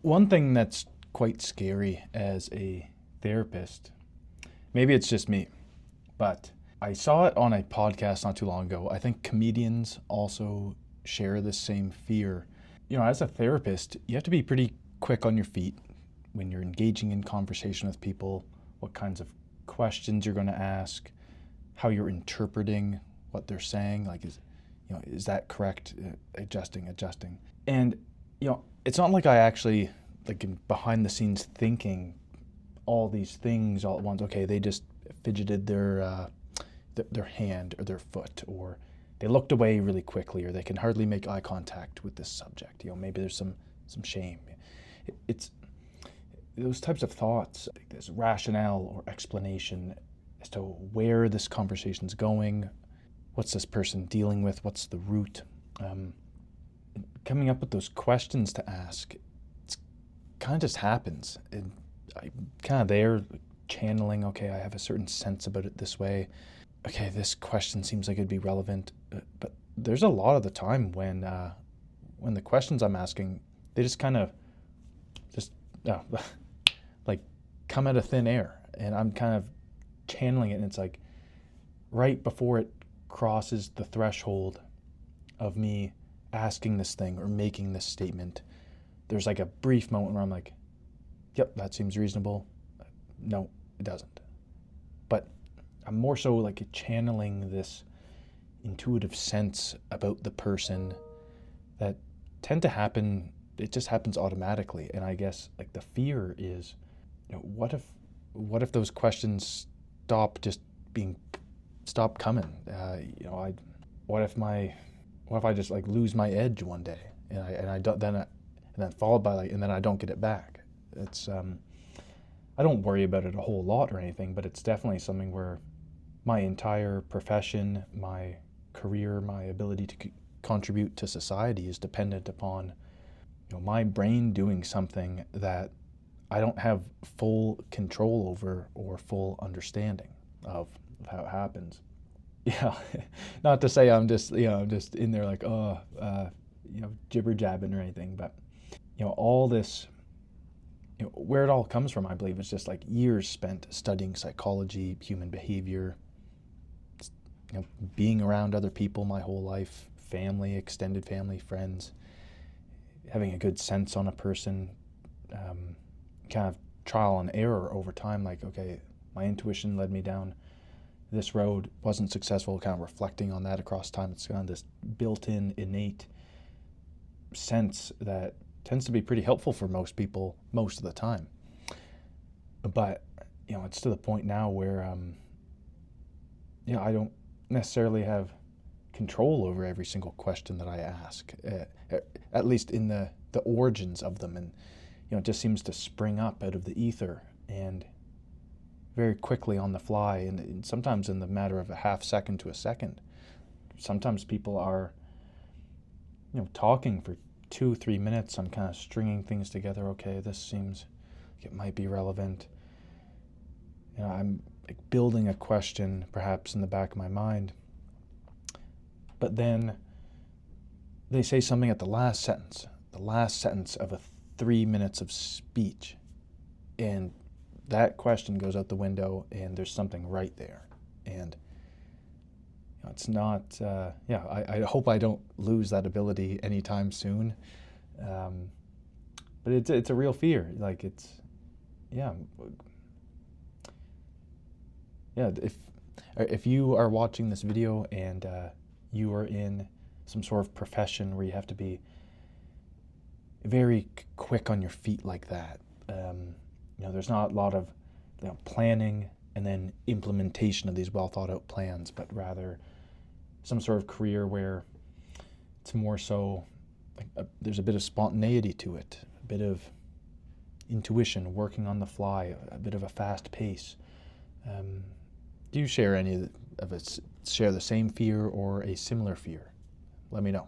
One thing that's quite scary as a therapist, maybe it's just me, but I saw it on a podcast not too long ago. I think comedians also share the same fear. As a therapist, you have to be pretty quick on your feet when you're engaging in conversation with people, what kinds of questions you're going to ask, how you're interpreting what they're saying, like is that correct? Adjusting. And it's not like I actually am behind the scenes thinking all these things all at once. Okay, they just fidgeted their hand or their foot, or they looked away really quickly, or they can hardly make eye contact with this subject. Maybe there's some shame. It's those types of thoughts, like this rationale or explanation as to where this conversation's going, what's this person dealing with, what's the root. Coming up with those questions to ask, it kind of just happens. And I'm kind of there channeling, okay, I have a certain sense about it this way. Okay, this question seems like it'd be relevant. But there's a lot of the time when the questions I'm asking, they just kind of like come out of thin air. And I'm kind of channeling it, and it's like right before it crosses the threshold of me asking this thing or making this statement, there's like a brief moment where I'm like, yep, that seems reasonable. No, it doesn't. But I'm more so like channeling this intuitive sense about the person that tend to happen. It just happens automatically. And I guess like the fear is, what if those questions stop coming? What if I just like lose my edge one day, and then followed by and then I don't get it back. It's I don't worry about it a whole lot or anything, but it's definitely something where my entire profession, my career, my ability to contribute to society is dependent upon my brain doing something that I don't have full control over or full understanding of how it happens. Yeah, not to say I'm just in there like jibber jabbing or anything, but all this, where it all comes from, I believe, is just like years spent studying psychology, human behavior, being around other people my whole life, family, extended family, friends, having a good sense on a person, kind of trial and error over time. Like, okay, my intuition led me down this road, wasn't successful, kind of reflecting on that across time. It's kind of this built-in, innate sense that tends to be pretty helpful for most people most of the time. But, it's to the point now where, I don't necessarily have control over every single question that I ask, at least in the origins of them. And, it just seems to spring up out of the ether and very quickly on the fly, and sometimes in the matter of a half second to a second. Sometimes people are, talking for 2-3 minutes. I'm kind of stringing things together. Okay, this seems like it might be relevant. I'm like building a question perhaps in the back of my mind. But then they say something at the last sentence of a 3 minutes of speech, and that question goes out the window, and there's something right there. And it's not, I hope I don't lose that ability anytime soon. But it's a real fear. Like if you are watching this video and you are in some sort of profession where you have to be very quick on your feet like that, there's not a lot of planning and then implementation of these well thought out plans, but rather some sort of career where it's more so like there's a bit of spontaneity to it, a bit of intuition, working on the fly, a bit of a fast pace. Do you share any of us share the same fear or a similar fear? Let me know.